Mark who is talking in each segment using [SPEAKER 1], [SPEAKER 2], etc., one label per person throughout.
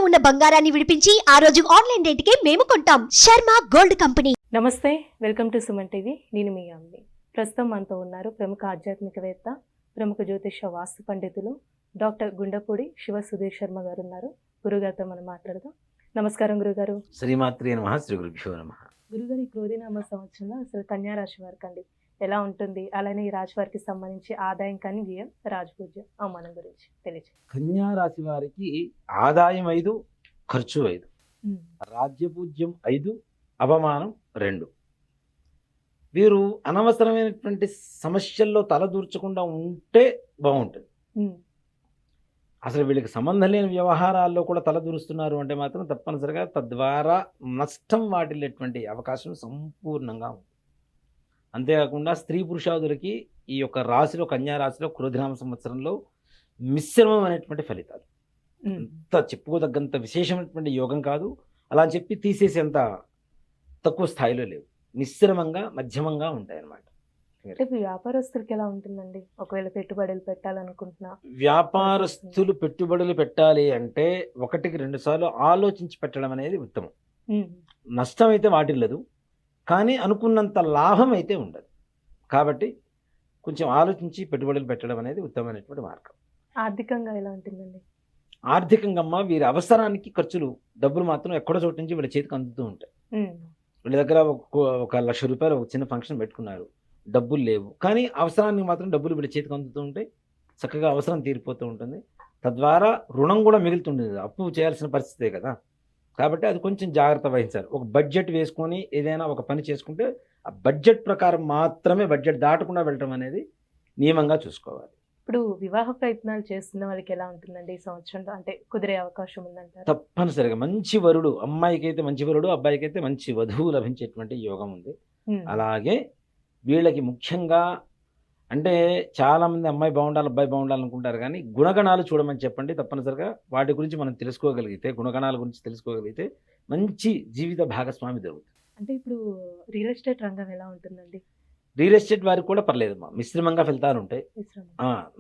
[SPEAKER 1] ఉన్న బంగారాన్ని విడిపించి ఆ రోజు ఆన్లైన్ రేటుకే మేము కొంటాం. Sharma gold company.
[SPEAKER 2] నమస్తే, వెల్కమ్ టు సుమన్ టీవీ. నేను మీ అమ్మి. ప్రస్తుతం మనతో ఉన్నారు ప్రముఖ ఆధ్యాత్మికవేత్త, ప్రముఖ జ్యోతిష వాస్తు పండితులు డాక్టర్ గుండపూడి శివ సుధీర్ శర్మ గారు ఉన్నారు. గురుగారితో మనం మాట్లాడదాం. నమస్కారం గురుగారు.
[SPEAKER 3] శ్రీమాత్రే నమః. శ్రీ గురుభ్యో నమః.
[SPEAKER 2] గురుగారు, ఈ క్రోధినామ సంవత్సరంలో అసలు కన్యా రాశి వారికి అండి ఎలా ఉంటుంది, అలానే ఈ రాశి వారికి సంబంధించి ఆదాయం కానీ వ్యయం, రాజపూజ్యం, అవమానం గురించి తెలియజేయండి.
[SPEAKER 3] కన్యా రాశి వారికి ఆదాయం 5, ఖర్చు 5, రాజ్యపూజ్యం 5, అవమానం 2. వీరు అనవసరమైనటువంటి సమస్యల్లో తలదూర్చకుండా ఉంటే బాగుంటుంది. అసలు వీళ్ళకి సంబంధం లేని వ్యవహారాల్లో కూడా తలదూరుస్తున్నారు అంటే మాత్రం తప్పనిసరిగా తద్వారా నష్టం వాటిల్లేటువంటి అవకాశం సంపూర్ణంగా ఉంది. అంతేకాకుండా స్త్రీ పురుషాదులకి ఈ యొక్క రాశిలో, కన్యా రాశిలో క్రోధినామ సంవత్సరంలో మిశ్రమమైనటువంటి ఫలితాలు. అంత చెప్పుకోదగ్గంత విశేషమైనటువంటి యోగం కాదు, అలా అని చెప్పి తీసేసేంత తక్కువ స్థాయిలో లేవు, మిశ్రమంగా మధ్యమంగా ఉంటాయి అన్నమాట.
[SPEAKER 2] వ్యాపారస్తులకి ఎలా ఉంటుందండి ఒకవేళ పెట్టుబడులు పెట్టాలనుకుంటున్నా?
[SPEAKER 3] వ్యాపారస్తులు పెట్టుబడులు పెట్టాలి అంటే 1కి 2 సార్లు ఆలోచించి పెట్టడం అనేది ఉత్తమం. నష్టం అయితే వాటిల్లదు, కానీ అనుకున్నంత లాభం అయితే ఉండదు. కాబట్టి కొంచెం ఆలోచించి పెట్టుబడులు పెట్టడం అనేది ఉత్తమమైనటువంటి మార్గం.
[SPEAKER 2] ఆర్థికంగా ఎలా ఉంటుందండి?
[SPEAKER 3] ఆర్థికంగా వీరి అవసరానికి ఖర్చులు, డబ్బులు మాత్రం ఎక్కడో చోటు నుంచి వీళ్ళ చేతికి అందుతూ ఉంటాయి. వీళ్ళ దగ్గర 1,00,000 రూపాయలు ఒక చిన్న ఫంక్షన్ పెట్టుకున్నారు, డబ్బులు లేవు, కానీ అవసరానికి మాత్రం డబ్బులు వీళ్ళ చేతికి అందుతూ ఉంటాయి. చక్కగా అవసరం తీరిపోతూ ఉంటుంది. తద్వారా రుణం కూడా మిగులుతుంటుంది, అప్పు చేయాల్సిన పరిస్థితే కదా. కాబట్టి అది కొంచెం జాగ్రత్త వహించాలి. ఒక బడ్జెట్ వేసుకొని ఏదైనా ఒక పని చేసుకుంటే ఆ బడ్జెట్ ప్రకారం మాత్రమే, బడ్జెట్ దాటకుండా వెళ్ళటం అనేది నియమంగా చూసుకోవాలి.
[SPEAKER 2] ఇప్పుడు వివాహ ప్రయత్నాలు చేస్తున్న వాళ్ళకి ఎలా ఉంటుందండి ఈ సంవత్సరంలో? అంటే కుదిరే అవకాశం ఉందంటారు?
[SPEAKER 3] తప్పనిసరిగా మంచి వరుడు, అమ్మాయికి అయితే మంచి వరుడు, అబ్బాయికి అయితే మంచి వధువు లభించేటువంటి యోగం ఉంది. అలాగే వీళ్ళకి ముఖ్యంగా అంటే చాలామంది అమ్మాయి బాగుండాలి, అబ్బాయి బాగుండాలి అనుకుంటారు, కానీ గుణగణాలు చూడమని చెప్పండి. తప్పనిసరిగా వాటి గురించి మనం తెలుసుకోగలిగితే, గుణగణాల గురించి తెలుసుకోగలిగితే మంచి జీవిత భాగస్వామి దొరుకుతుంది.
[SPEAKER 2] అంటే ఇప్పుడు రియల్ ఎస్టేట్ రంగం ఎలా ఉంటుందండి?
[SPEAKER 3] రియల్ ఎస్టేట్ వారికి కూడా పర్లేదమ్మా, మిశ్రమంగా ఫలితాలు ఉంటాయి.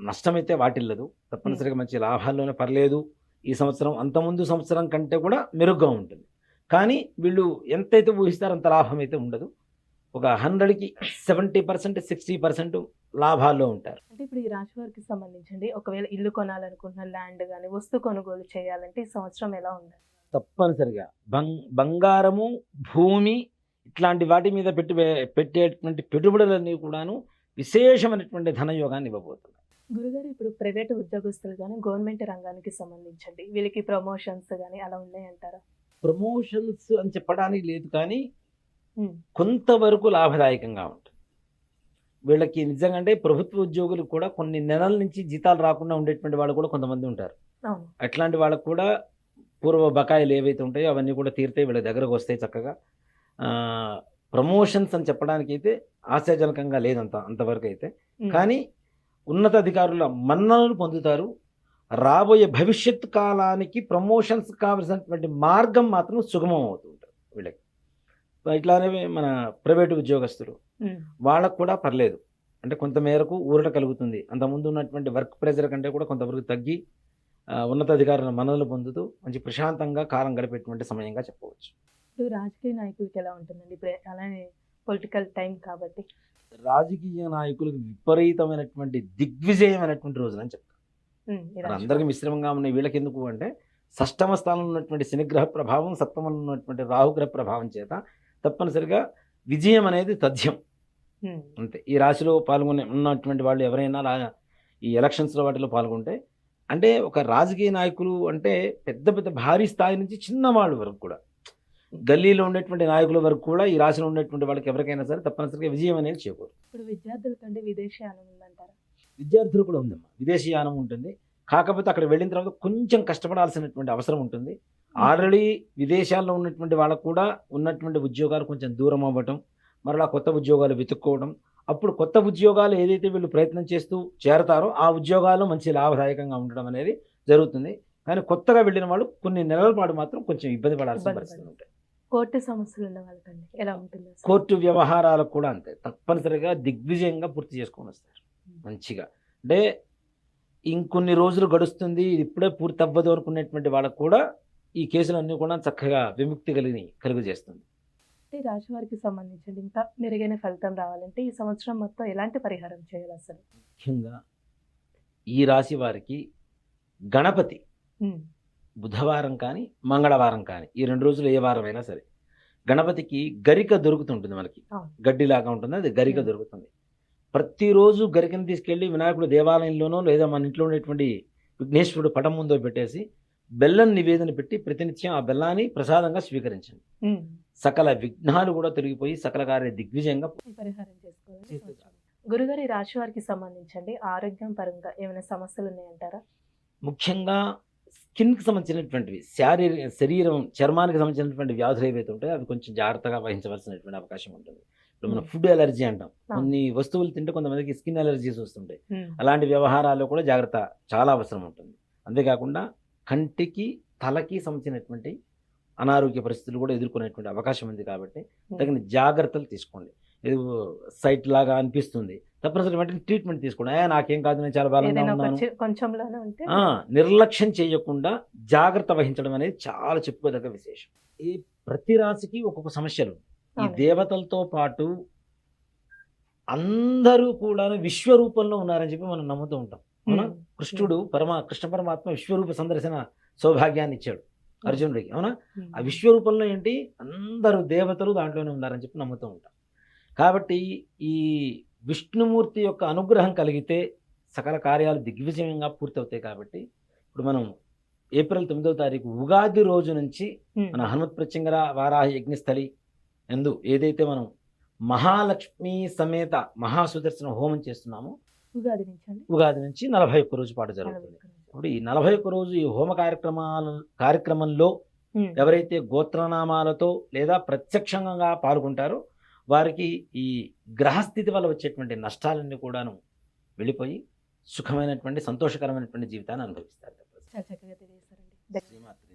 [SPEAKER 3] నష్టం అయితే వాటిల్లదు, తప్పనిసరిగా మంచి లాభాల్లోనే పర్లేదు. ఈ సంవత్సరం అంతకుముందు సంవత్సరం కంటే కూడా మెరుగ్గా ఉంటుంది, కానీ వీళ్ళు ఎంతైతే ఊహిస్తారో అంత లాభం అయితే ఉండదు. ఒక 100కి 70%, 60% లాభాల్లో ఉంటారు.
[SPEAKER 2] అంటే ఇప్పుడు ఈ రాశి వారికి సంబంధించండి ఒకవేళ ఇల్లు కొనాలనుకుంటున్న, ల్యాండ్ కానీ వస్తు కొనుగోలు చేయాలంటే ఈ సంవత్సరం ఎలా ఉండాలి?
[SPEAKER 3] తప్పనిసరిగా బంగారము, భూమి ఇట్లాంటి వాటి మీద పెట్టేటువంటి పెట్టుబడులన్నీ కూడాను విశేషమైనటువంటి ధనయోగాన్ని ఇవ్వబోతున్నాయి.
[SPEAKER 2] గురుగారు, ఇప్పుడు ప్రైవేట్ ఉద్యోగస్తులు కానీ గవర్నమెంట్ రంగానికి సంబంధించండి వీళ్ళకి ప్రమోషన్స్ కానీ అలా ఉన్నాయంటారా?
[SPEAKER 3] ప్రమోషన్స్ అని చెప్పడానికి లేదు, కానీ కొంతవరకు లాభదాయకంగా ఉంటుంది వీళ్ళకి. నిజంగా అంటే ప్రభుత్వ ఉద్యోగులు కూడా కొన్ని నెలల నుంచి జీతాలు రాకుండా ఉండేటువంటి వాళ్ళు కూడా కొంతమంది ఉంటారు. అట్లాంటి వాళ్ళకు కూడా పూర్వ బకాయిలు ఏవైతే ఉంటాయో అవన్నీ కూడా తీరితే వీళ్ళ దగ్గరకు వస్తాయి చక్కగా. ప్రమోషన్స్ అని చెప్పడానికి అయితే ఆశాజనకంగా లేదంత అంతవరకు అయితే, కానీ ఉన్నతాధికారుల మన్ననలు పొందుతారు. రాబోయే భవిష్యత్తు కాలానికి ప్రమోషన్స్ కావలసినటువంటి మార్గం మాత్రం సుగమం అవుతుంటుంది వీళ్ళకి. ఇట్లానే మన ప్రైవేటు ఉద్యోగస్తులు వాళ్ళకు కూడా పర్లేదు, అంటే కొంతమేరకు ఊరట కలుగుతుంది. అంతకుముందు ఉన్నటువంటి వర్క్ ప్రెజర్ కంటే కూడా కొంతవరకు తగ్గి ఉన్నతాధికారుల మన్ననలు పొందుతూ మంచి ప్రశాంతంగా కాలం గడిపేటువంటి సమయంగా చెప్పవచ్చు.
[SPEAKER 2] ఇప్పుడు రాజకీయ నాయకులకి ఎలా ఉంటుందండి? ఇప్పుడు అలానే పొలిటికల్ టైం కాబట్టి
[SPEAKER 3] రాజకీయ నాయకులకు విపరీతమైనటువంటి దిగ్విజయమైనటువంటి రోజులు అని చెప్తారు. అందరికీ మిశ్రమంగా ఉన్నాయి. వీళ్ళకి ఎందుకు అంటే షష్టమ స్థానంలో ఉన్నటువంటి శనిగ్రహ ప్రభావం, సప్తమంలో ఉన్నటువంటి రాహుగ్రహ ప్రభావం చేత తప్పనిసరిగా విజయం అనేది తథ్యం. అంతే. ఈ రాశిలో ఉన్నటువంటి వాళ్ళు ఎవరైనా ఈ ఎలక్షన్స్లో వాటిలో పాల్గొంటే, అంటే ఒక రాజకీయ నాయకులు అంటే పెద్ద పెద్ద భారీ స్థాయి నుంచి చిన్నవాళ్ళ వరకు కూడా, గల్లీలో ఉండేటువంటి నాయకుల వరకు కూడా ఈ రాశిలో ఉండేటువంటి వాళ్ళకి ఎవరికైనా సరే తప్పనిసరిగా విజయం అనేది చేకూరు.
[SPEAKER 2] ఇప్పుడు విద్యార్థుల కంటే విదేశీయానం ఉందంటారా?
[SPEAKER 3] విద్యార్థులు కూడా ఉందమ్మా, విదేశీయానం ఉంటుంది. కాకపోతే అక్కడ వెళ్ళిన తర్వాత కొంచెం కష్టపడాల్సినటువంటి అవసరం ఉంటుంది. ఆల్రెడీ విదేశాల్లో ఉన్నటువంటి వాళ్ళకు కూడా ఉన్నటువంటి ఉద్యోగాలు కొంచెం దూరం అవ్వటం, మరలా కొత్త ఉద్యోగాలు వెతుక్కోవడం, అప్పుడు కొత్త ఉద్యోగాలు ఏదైతే వీళ్ళు ప్రయత్నం చేస్తూ చేరతారో ఆ ఉద్యోగాలు మంచి లాభదాయకంగా ఉండడం అనేది జరుగుతుంది. కానీ కొత్తగా వెళ్ళిన వాళ్ళు కొన్ని నెలల పాటు మాత్రం కొంచెం ఇబ్బంది పడాల్సిన పరిస్థితులు ఉంటాయి.
[SPEAKER 2] కోర్టు సమస్యలు ఉన్న వాళ్ళకండి ఎలా ఉంటుంది?
[SPEAKER 3] కోర్టు వ్యవహారాలకు కూడా అంతే, తప్పనిసరిగా దిగ్విజయంగా పూర్తి చేసుకొని వస్తారు మంచిగా. అంటే ఇంకొన్ని రోజులు గడుస్తుంది, ఇది ఇప్పుడే పూర్తి అవ్వదు అనుకునేటువంటి వాళ్ళకు కూడా ఈ కేసులన్నీ కూడా చక్కగా విముక్తి కలుగజేస్తుంది.
[SPEAKER 2] ఈ రాశి వారికి సంబంధించి ఇంకా మెరుగైన ఫలితం రావాలంటే ఈ సంవత్సరం మొత్తం ఎలాంటి పరిహారం చేయాలి అసలు?
[SPEAKER 3] ముఖ్యంగా ఈ రాశి వారికి గణపతి బుధవారం కానీ మంగళవారం కానీ ఈ 2 రోజులు ఏ వారమైనా సరే గణపతికి గరిక దొరుకుతుంటుంది. మనకి
[SPEAKER 2] అవును.
[SPEAKER 3] గడ్డిలాగా ఉంటుంది, అది గరిక
[SPEAKER 2] ఉమ్.
[SPEAKER 3] దొరుకుతుంది. ప్రతిరోజు గరికను తీసుకెళ్ళి వినాయకుడు దేవాలయంలోనో లేదా మన ఇంట్లో ఉండేటువంటి విఘ్నేశ్వరుడు పటం ముందో పెట్టేసి బెల్లం నివేదన పెట్టి ప్రతినిత్యం ఆ బెల్లాన్ని ప్రసాదంగా స్వీకరించండి. సకల విఘ్నాలు కూడా తొలగిపోయి సకల కార్య దిగ్విజయంగా
[SPEAKER 2] ఈ పరిహారం చేసుకోవాలి.
[SPEAKER 3] చేస్తే
[SPEAKER 2] గురుగారు, ఈ రాశి వారికి సంబంధించండి ఆరోగ్యం పరంగా ఏమైనా సమస్యలు ఉన్నాయంటారా?
[SPEAKER 3] ముఖ్యంగా స్కిన్కి సంబంధించినటువంటివి శరీరం చర్మానికి సంబంధించినటువంటి వ్యాధులు ఏవైతే ఉంటాయో అవి కొంచెం జాగ్రత్తగా వహించవలసినటువంటి అవకాశం ఉంటుంది. ఇప్పుడు మనం ఫుడ్ ఎలర్జీ అంటాం, కొన్ని వస్తువులు తింటే కొంతమందికి స్కిన్ ఎలర్జీస్ వస్తుంటాయి. అలాంటి వ్యవహారాల్లో కూడా జాగ్రత్త చాలా అవసరం ఉంటుంది. అంతేకాకుండా కంటికి తలకి సంబంధించినటువంటి అనారోగ్య పరిస్థితులు కూడా ఎదుర్కొనేటువంటి అవకాశం ఉంది. కాబట్టి తగిన జాగ్రత్తలు తీసుకోండి. ఇది సైట్ లాగా అనిపిస్తుంది, తప్పనిసరి వెంటనే ట్రీట్మెంట్ తీసుకోండి. నాకేం కాదు, నేను చాలా బలంగా
[SPEAKER 2] ఏదైనా
[SPEAKER 3] ఉన్నాను.
[SPEAKER 2] కొంచెంలోనే ఉంటే
[SPEAKER 3] నిర్లక్ష్యం చేయకుండా జాగ్రత్త వహించడం అనేది చాలా చెప్పుకోదగ్గ విశేషం. ఈ ప్రతి రాశికి ఒక్కొక్క సమస్యలు. ఈ
[SPEAKER 2] అవును.
[SPEAKER 3] దేవతలతో పాటు అందరూ కూడా విశ్వరూపంలో ఉన్నారని చెప్పి మనం నమ్ముతూ ఉంటాం. అవునా? కృష్ణ పరమాత్మ విశ్వరూప సందర్శన సౌభాగ్యాన్ని ఇచ్చాడు అర్జునుడికి. అవునా? ఆ విశ్వరూపంలో ఏంటి, అందరూ దేవతలు దాంట్లోనే ఉన్నారని చెప్పి నమ్ముతూ ఉంటాం. కాబట్టి ఈ విష్ణుమూర్తి యొక్క అనుగ్రహం కలిగితే సకల కార్యాలు దిగ్విజయంగా పూర్తవుతాయి. కాబట్టి ఇప్పుడు మనం ఏప్రిల్ 9వ తారీఖు ఉగాది రోజు నుంచి మన హనుమత్ ప్రత్యంగర వారాహ యజ్ఞస్థలి ఎందు ఏదైతే మనం మహాలక్ష్మి సమేత మహాసుదర్శన హోమం చేస్తున్నామో ఉగాది నుంచి 41 రోజు పాటు జరుగుతుంది. ఇప్పుడు ఈ 41 రోజు ఈ హోమ కార్యక్రమంలో ఎవరైతే గోత్రనామాలతో లేదా ప్రత్యక్షంగా పాల్గొంటారో వారికి ఈ గ్రహస్థితి వల్ల వచ్చేటువంటి నష్టాలన్నీ కూడాను వెళ్ళిపోయి సుఖమైనటువంటి సంతోషకరమైనటువంటి జీవితాన్ని అనుభవిస్తారు.
[SPEAKER 2] చాలా చక్కగా తెలియజేశారండి.
[SPEAKER 3] శ్రీమాత్రే.